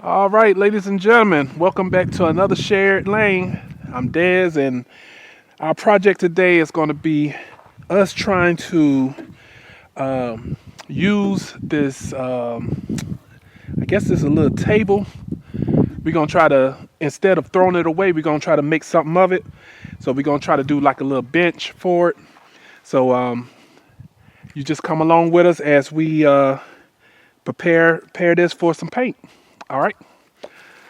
All right, ladies and gentlemen, welcome back to another shared lane. I'm Dez, and our project today is going to be us trying to use this. I guess this is a little table. We're gonna try to, instead of throwing it away, we're gonna try to make something of it. So we're gonna try to do like a little bench for it. So you just come along with us as we prepare this for some paint. All right.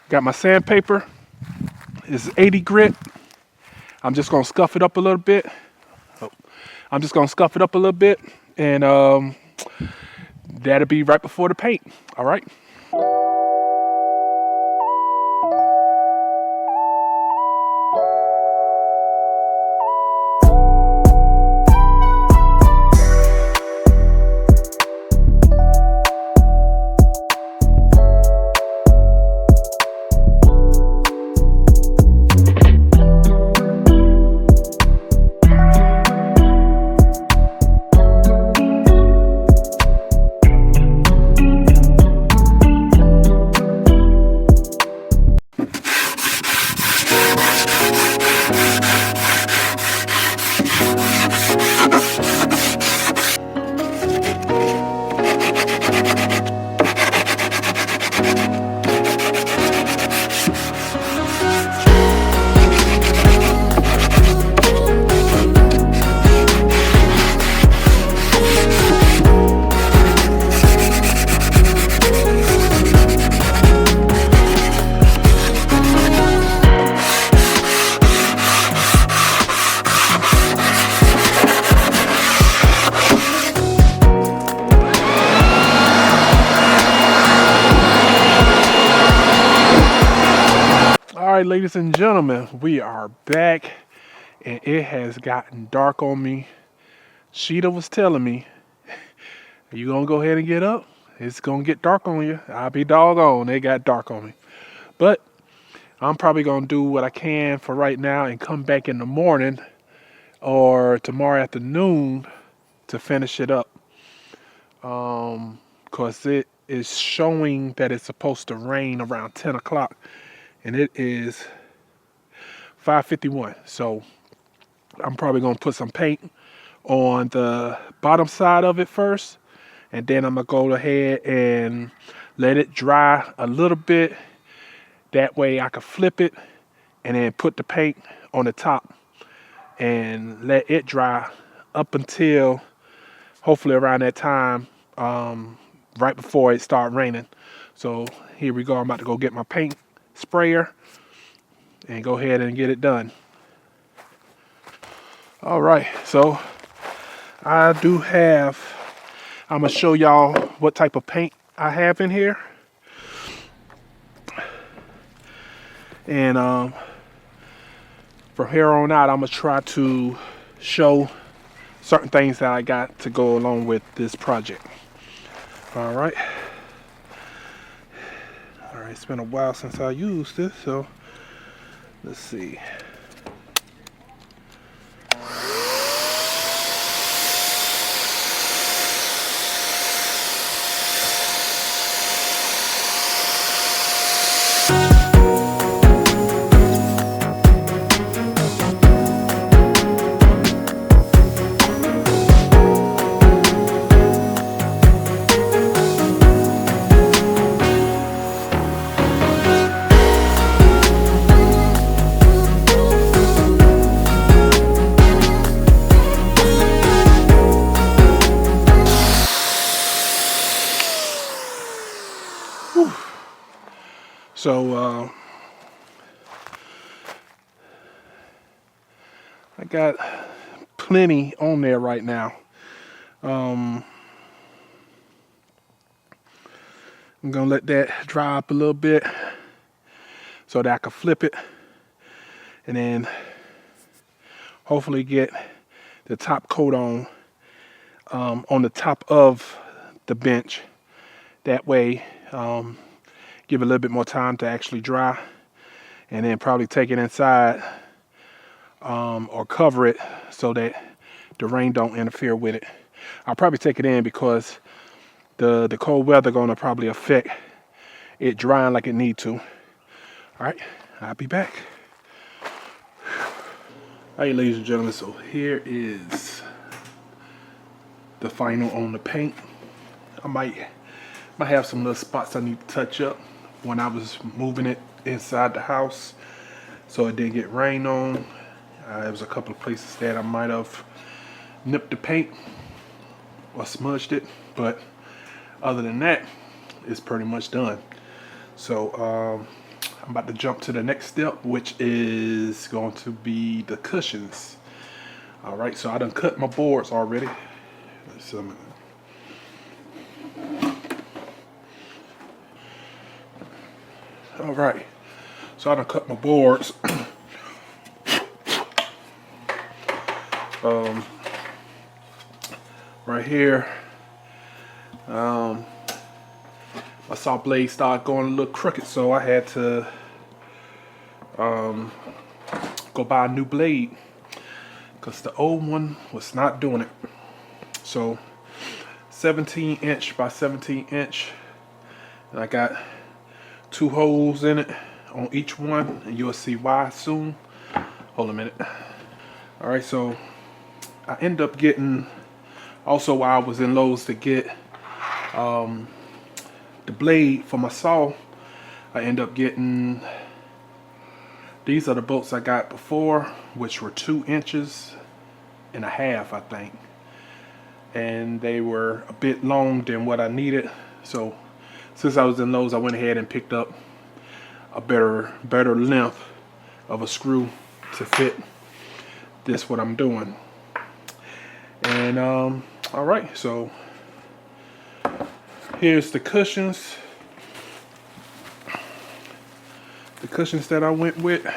Got my sandpaper. It's 80 grit. I'm just gonna scuff it up a little bit. Oh, I'm just gonna scuff it up a little bit, and that'll be right before the paint. All right. All right, ladies and gentlemen, we are back, and it has gotten dark on me. Sheeta was telling me, "You gonna go ahead and get up? It's gonna get dark on you." I'll be doggone. It got dark on me, but I'm probably gonna do what I can for right now and come back in the morning or tomorrow afternoon to finish it up. Cause it is showing that it's supposed to rain around 10 o'clock, and it is 5:51. So I'm probably gonna put some paint on the bottom side of it first, and then I'm gonna go ahead and let it dry a little bit. That way I can flip it and then put the paint on the top and let it dry up until hopefully around that time, right before it start raining. So here we go. I'm about to go get my paint sprayer and go ahead and get it done. All right, so I do have, I'm gonna show y'all what type of paint I have in here. And from here on out, I'm gonna try to show certain things that I got to go along with this project. All right. All right, it's been a while since I used this, so let's see. So I got plenty on there right now. I'm gonna let that dry up a little bit so that I can flip it and then hopefully get the top coat on the top of the bench. That way, give it a little bit more time to actually dry, and then probably take it inside or cover it so that the rain don't interfere with it. I'll probably take it in because the cold weather gonna probably affect it drying like it need to. All right, I'll be back. All right, ladies and gentlemen, so here is the final on the paint. I might have some little spots I need to touch up when I was moving it inside the house so it didn't get rained on. There was a couple of places that I might have nipped the paint or smudged it, but other than that, it's pretty much done. So I'm about to jump to the next step, which is going to be the cushions. All right, so I done cut my boards already. All right, so I done cut my boards. Right here, my saw blade started going a little crooked, so I had to go buy a new blade because the old one was not doing it. So 17 inch by 17 inch, and I got 2 holes in it on each one, and you'll see why soon. Hold a minute. All right, so I end up getting, also while I was in Lowe's to get the blade for my saw, I end up getting, these are the bolts I got before, which were 2.5 inches, I think. And they were a bit long than what I needed. So since I was in Lowe's, I went ahead and picked up a better length of a screw to fit this what I'm doing. And all right, so here's the cushions. The cushions that I went with.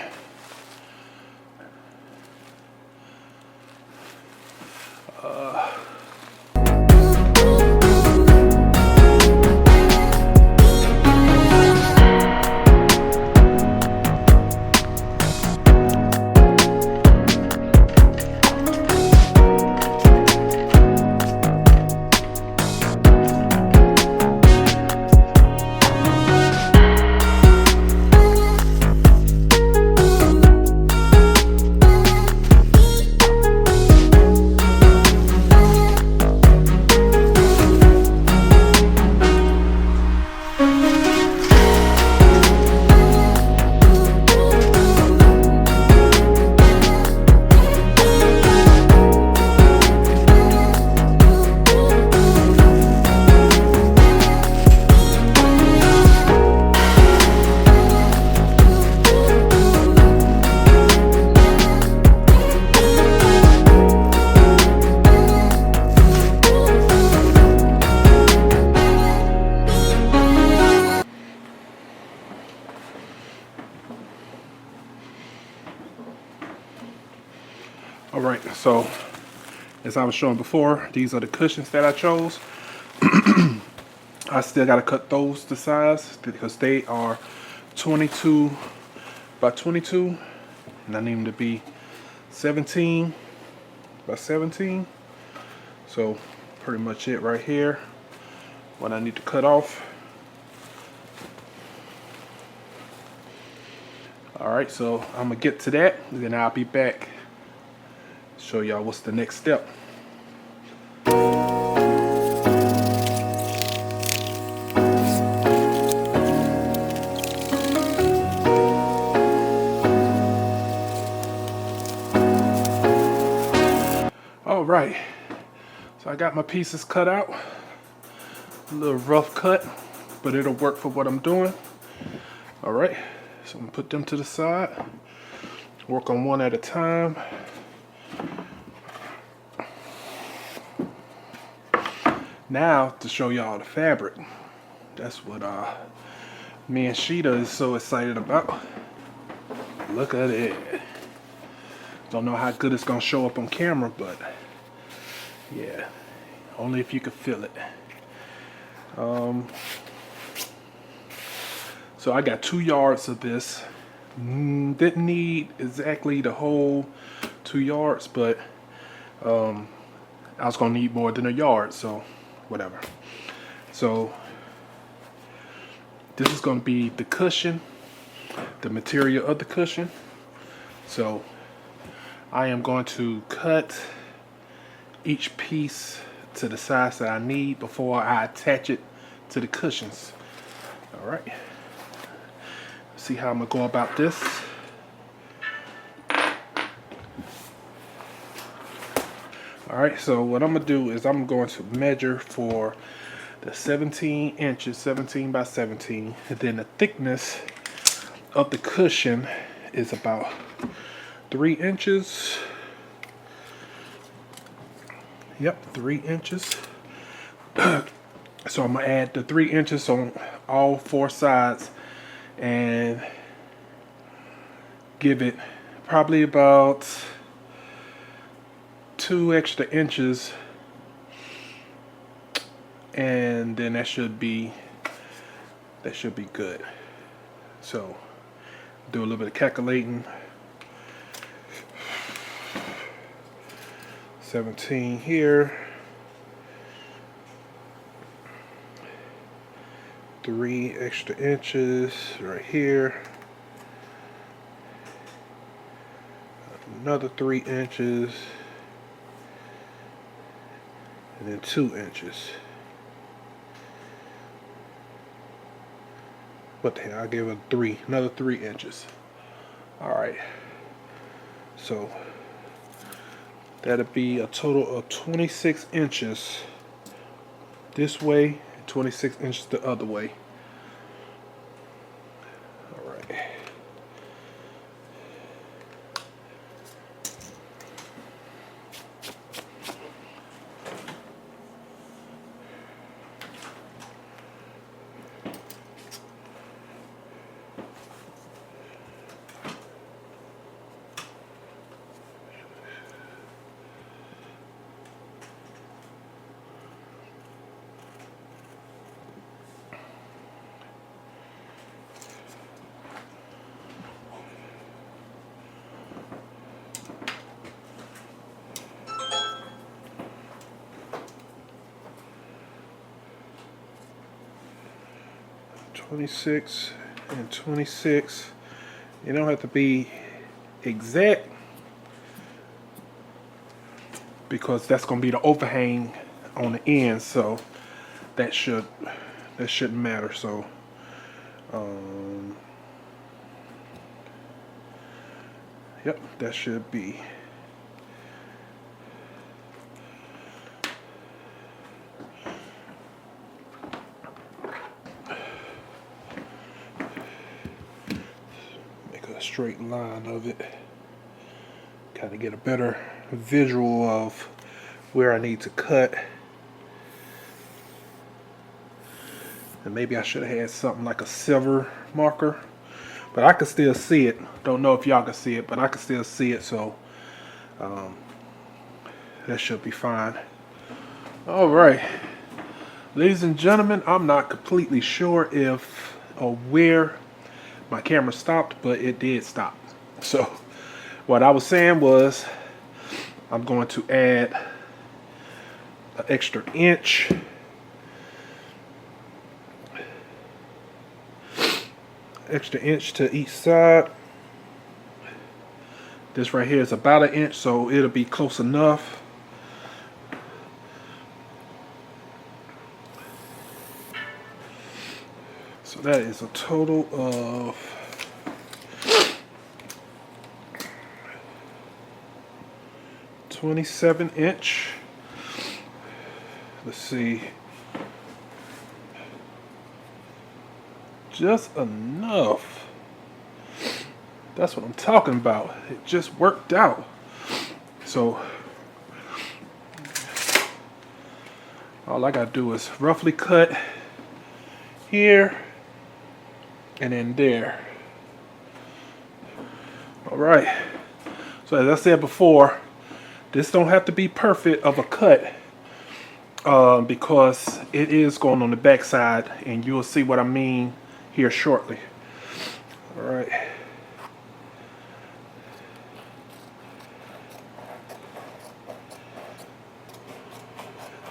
All right, so as I was showing before, these are the cushions that I chose. I still got to cut those to size because they are 22 by 22, and I need them to be 17 by 17. So pretty much it right here, what I need to cut off. All right, so I'm gonna get to that, and then I'll be back. Show y'all what's the next step. All right, so I got my pieces cut out. A little rough cut, but it'll work for what I'm doing. All right, so I'm gonna put them to the side. Work on one at a time. Now to show y'all the fabric. That's what me and Sheeta is so excited about. Look at it. Don't know how good it's gonna show up on camera, but yeah, only if you could feel it. So I got 2 yards of this. Didn't need exactly the whole 2 yards, but I was gonna need more than a yard, so whatever. So This is going to be the cushion, the material of the cushion. So I am going to cut each piece to the size that I need before I attach it to the cushions. All right. See how I'm gonna go about this. All right, so what I'm gonna do is I'm going to measure for the 17 inches, 17 by 17, and then the thickness of the cushion is about 3 inches. Yep, 3 inches. So I'm gonna add the 3 inches on all 4 sides and give it probably about 2 extra inches, and then that should be good. So do a little bit of calculating. 17 here, 3 extra inches right here, another 3 inches, and then 2 inches. What the hell, I'll give it another 3 inches. Alright, so that'll be a total of 26 inches this way, 26 inches the other way. All right. (26 and 26). You don't have to be exact because that's going to be the overhang on the end, so that shouldn't matter. So yep, that should be. Straight line of it, kind of get a better visual of where I need to cut. And maybe I should have had something like a silver marker, but I can still see it. Don't know if y'all can see it, but I can still see it, so that should be fine. All right, ladies and gentlemen, I'm not completely sure if or where my camera stopped, but it did stop. So what I was saying was I'm going to add an extra inch to each side. This right here is about an inch, so it'll be close enough. So that is a total of 27 inch. Let's see. Just enough. That's what I'm talking about. It just worked out. So all I gotta do is roughly cut here and then there. All right, so as I said before, this don't have to be perfect of a cut because it is going on the back side, and you'll see what I mean here shortly. All right.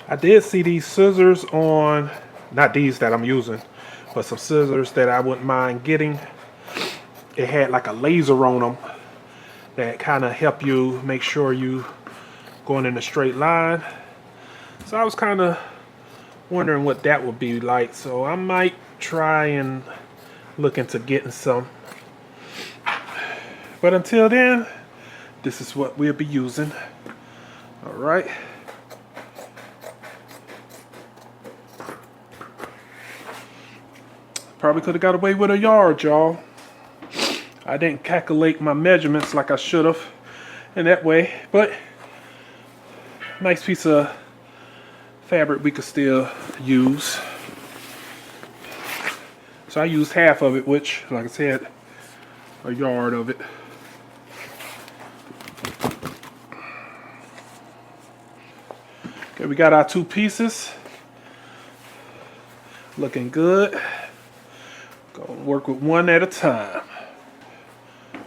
I did see these scissors on, not these that I'm using, but some scissors that I wouldn't mind getting. It had like a laser on them that kind of help you make sure you going in a straight line. So I was kind of wondering what that would be like. So I might try and look into getting some. But until then, this is what we'll be using. All right. Probably could have got away with a yard, y'all. I didn't calculate my measurements like I should have in that way, but nice piece of fabric we could still use. So I used half of it, which, like I said, a yard of it. Okay, we got our 2 pieces. Looking good. Gonna work with one at a time.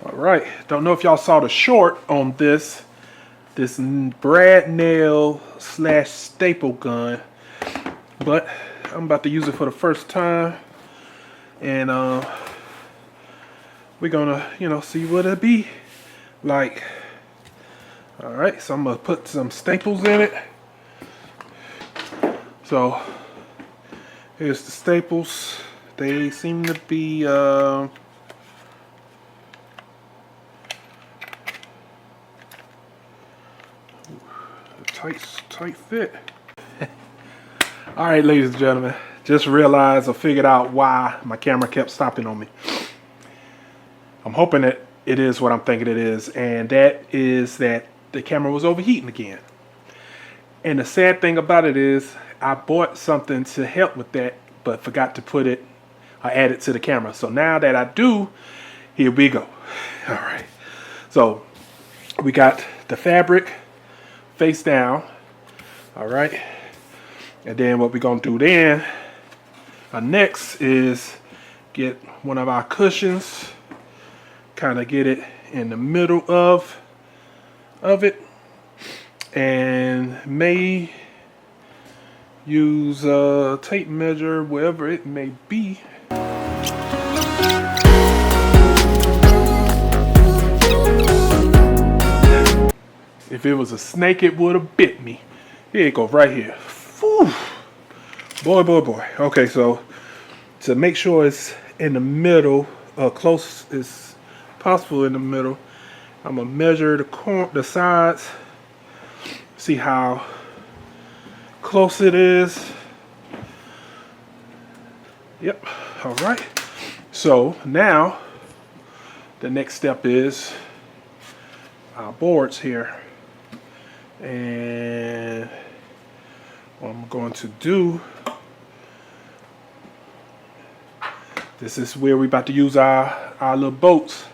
All right, don't know if y'all saw the short on this brad nail / staple gun, but I'm about to use it for the first time, and we're gonna, see what it be like. All right, so I'm gonna put some staples in it. So here's the staples. They seem to be tight fit. All right, ladies and gentlemen, just realized or figured out why my camera kept stopping on me. I'm hoping that it is what I'm thinking it is, and that is that the camera was overheating again. And the sad thing about it is I bought something to help with that, but forgot to put it, add it to the camera. So now that I do, here we go. All right, so we got the fabric face down. All right, and then what we're gonna do then next is get one of our cushions, kind of get it in the middle of it, and may use a tape measure, wherever it may be. If it was a snake, it would have bit me. Here it goes, right here. Whew. Boy, boy, boy. Okay, so to make sure it's in the middle, close as possible in the middle, I'm gonna measure the sides, see how close it is. Yep. All right. So now the next step is our boards here. And what I'm going to do, this is where we're about to use our little boats.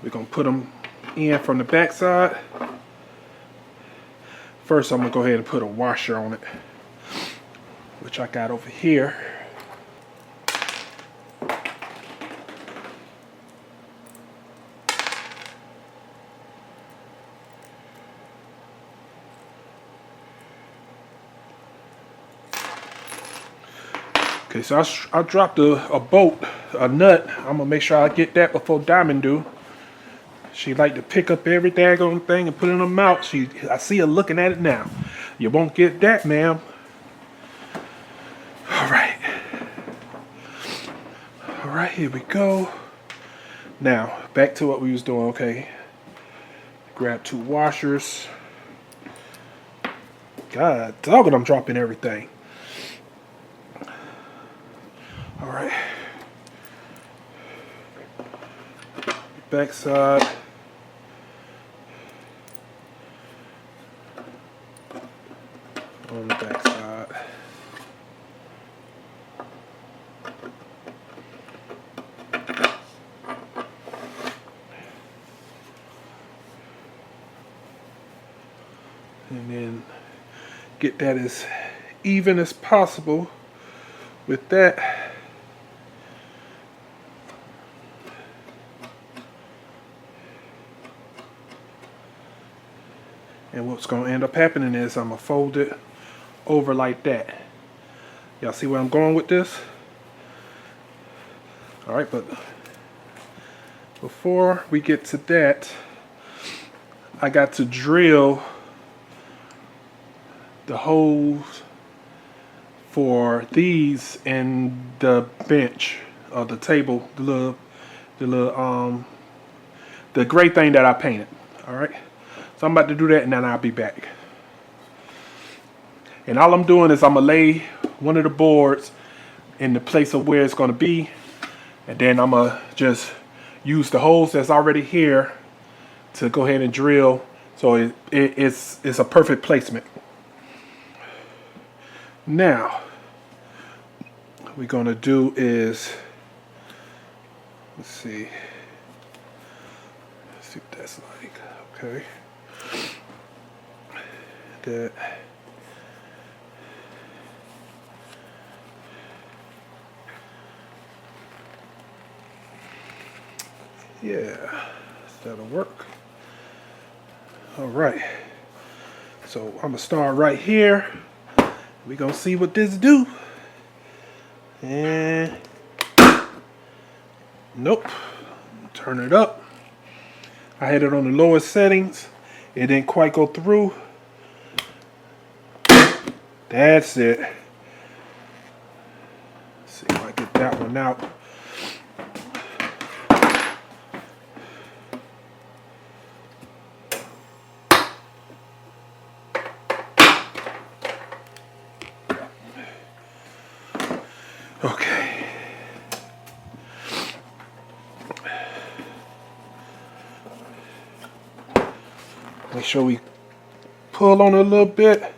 We're going to put them in from the back side. First, I'm going to go ahead and put a washer on it, which I got over here. Okay, so I dropped a bolt, a nut. I'm gonna make sure I get that before Diamond do. She like to pick up every daggone thing and put it in her mouth. I see her looking at it now. You won't get that, ma'am. All right. All right, here we go. Now, back to what we was doing, okay. Grab 2 washers. God doggone, I'm dropping everything. All right. Back side. On the back side. And then get that as even as possible with that. And what's going to end up happening is I'm going to fold it over like that. Y'all see where I'm going with this? All right, but before we get to that, I got to drill the holes for these in the bench or the table, the gray thing that I painted. All right, so I'm about to do that and then I'll be back. And all I'm doing is I'm gonna lay one of the boards in the place of where it's gonna be, and then I'm gonna just use the holes that's already here to go ahead and drill, so it's a perfect placement. Now, what we're gonna do is, let's see what that's like. Okay, that. Yeah, that'll work. All right, so I'm gonna start right here. We're gonna see what this do. And nope, turn it up. I had it on the lowest settings. It didn't quite go through. That's it. Let's see if I get that one out. Okay. Make sure we pull on it a little bit.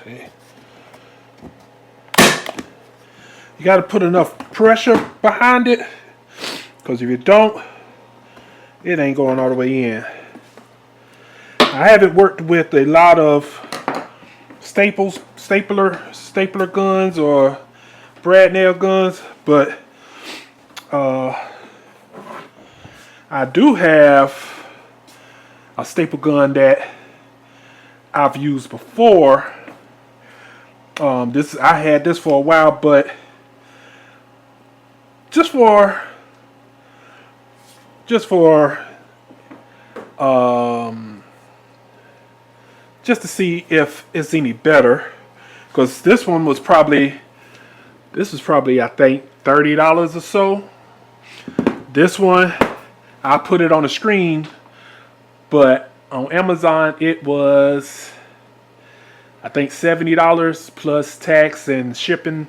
See? You got to put enough pressure behind it, because if you don't, it ain't going all the way in. I haven't worked with a lot of stapler guns or brad nail guns, but I do have a staple gun that I've used before. I had this for a while, but just to see if it's any better, because this was probably I think $30 or so. This one, I put it on the screen, but on Amazon it was, I think, $70 plus tax and shipping.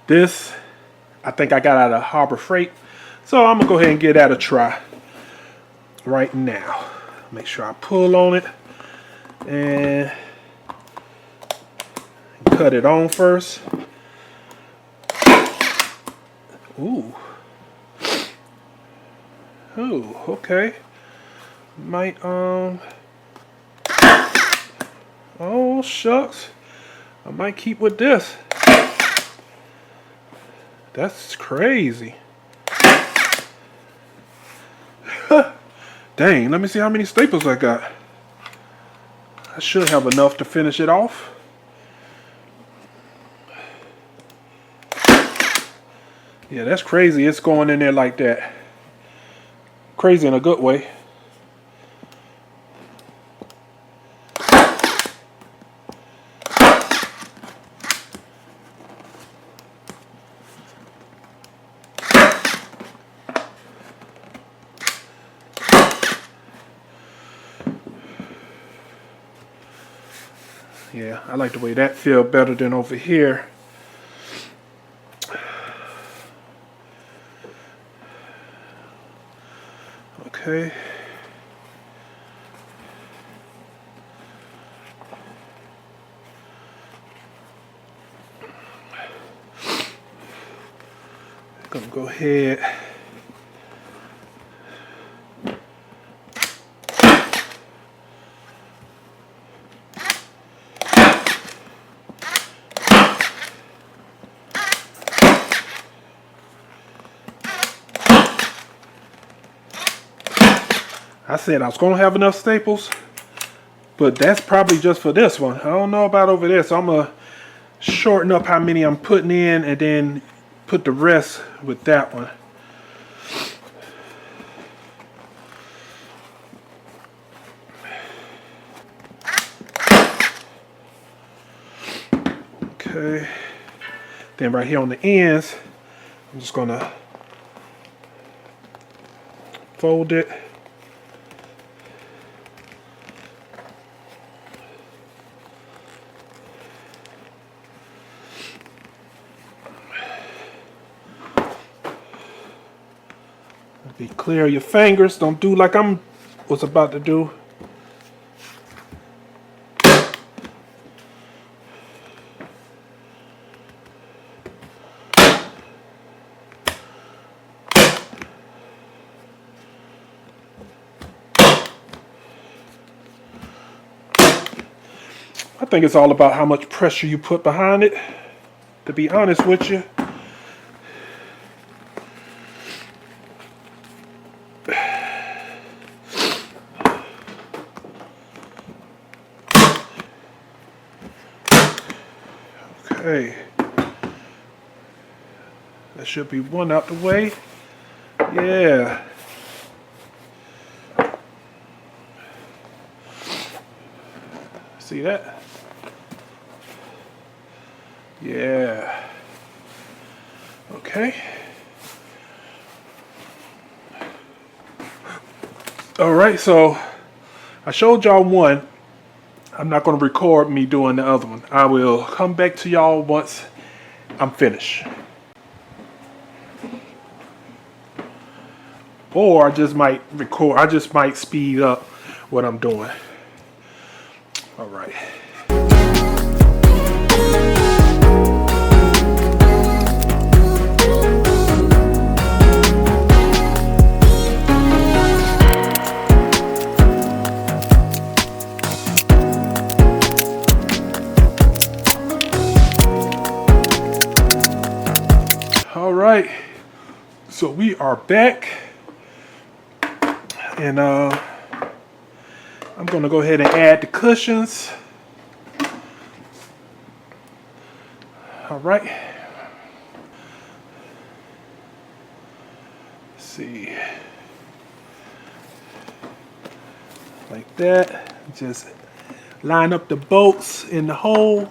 This, I think I got out of Harbor Freight, so I'm gonna go ahead and give that a try right now. Make sure I pull on it and cut it on first. Ooh. Ooh, okay. Might, oh, shucks. I might keep with this. That's crazy. Dang, let me see how many staples I got. I should have enough to finish it off. Yeah, that's crazy. It's going in there like that. Crazy in a good way. Yeah, I like the way that feel better than over here. Okay. Gonna go ahead. I said I was gonna have enough staples, but that's probably just for this one. I don't know about over there, so I'm gonna shorten up how many I'm putting in and then put the rest with that one. Okay. Then right here on the ends, I'm just gonna fold it. Be clear of your fingers. Don't do like I was about to do. I think it's all about how much pressure you put behind it, to be honest with you. Okay. That should be one out the way. Yeah. See that? Yeah. Okay. All right, so I showed y'all one. I'm not going to record me doing the other one. I will come back to y'all once I'm finished. Or I just might record. I just might speed up what I'm doing. All right. All right. So we are back. And I'm going to go ahead and add the cushions. All right. Let's see. Like that. Just line up the bolts in the hole.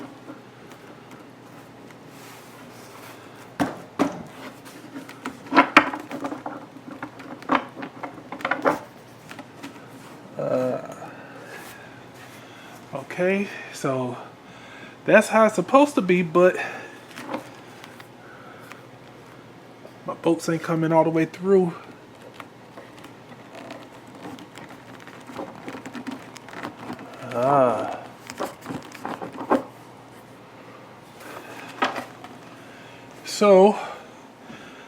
Okay, so that's how it's supposed to be, but my bolts ain't coming all the way through. So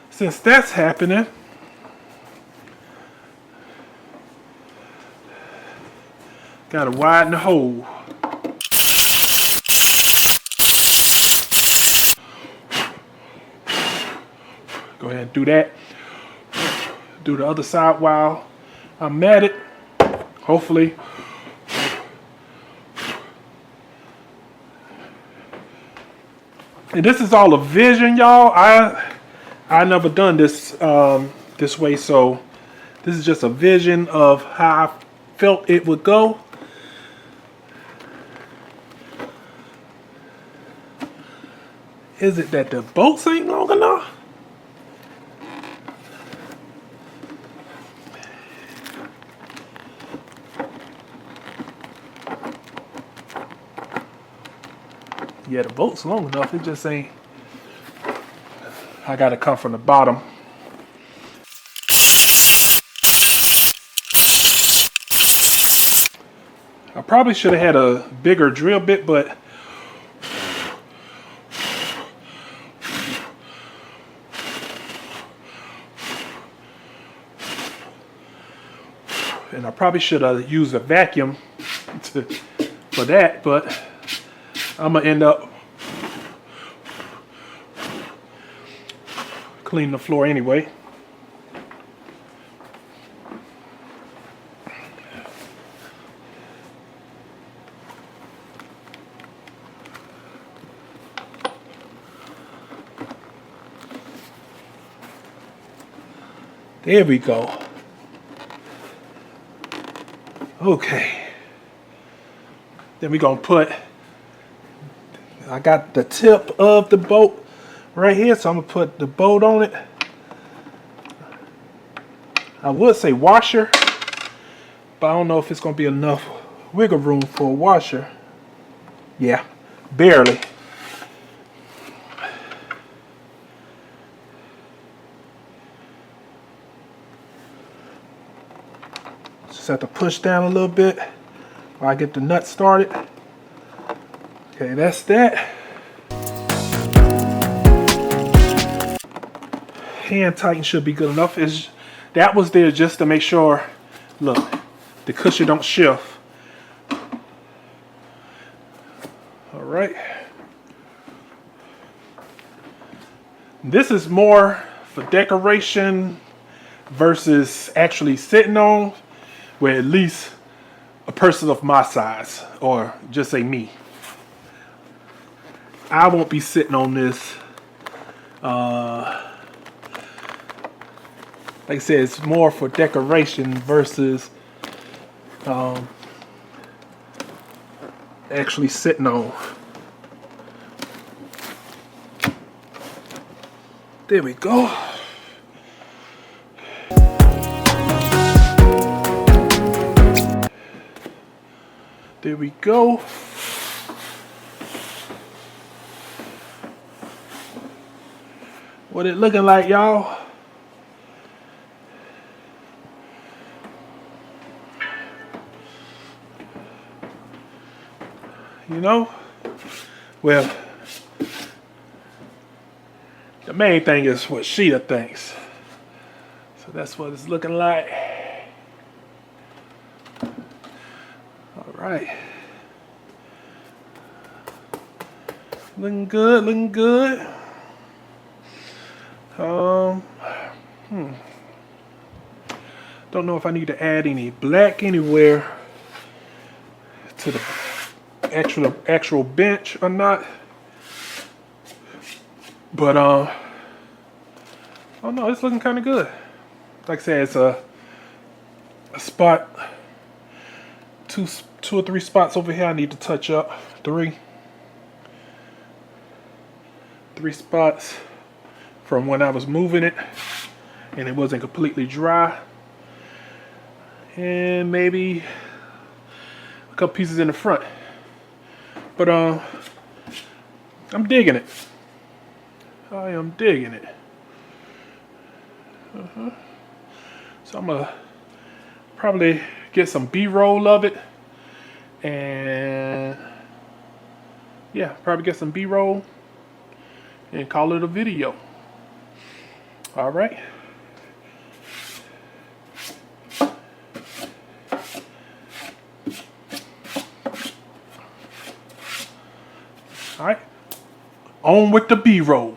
since that's happening, gotta widen the hole. Go ahead and do that. Do the other side while I'm at it. Hopefully. And this is all a vision, y'all. I never done this this way, so this is just a vision of how I felt it would go. Is it that the bolts ain't long enough? Yeah, the bolt's long enough. It just ain't. I gotta come from the bottom. I probably should have had a bigger drill bit, but and I probably should have used a vacuum for that, but I'm gonna end up cleaning the floor anyway. There we go. Okay. Then we're gonna put, I got the tip of the bolt right here, so I'm gonna put the bolt on it. I would say washer, but I don't know if it's gonna be enough wiggle room for a washer. Yeah, barely. Just have to push down a little bit while I get the nut started. Okay, that's that. Hand tighten should be good enough. That was there just to make sure, look, the cushion don't shift. All right. This is more for decoration versus actually sitting on, where at least a person of my size, or just say me, I won't be sitting on this. Like I said, it's more for decoration versus actually sitting on. There we go. There we go. What it looking like, y'all? You know? Well, the main thing is what Sheeta thinks. So that's what it's looking like. All right. Looking good, looking good. Don't know if I need to add any black anywhere to the actual bench or not. But oh no, it's looking kind of good. Like I said, it's a spot, two or three spots over here I need to touch up. Three spots from when I was moving it and it wasn't completely dry, and maybe a couple pieces in the front. But I'm digging it. I am digging it. So I'm gonna probably get some B-roll of it, and yeah, probably get some B-roll and call it a video. All right. All right. On with the B-roll.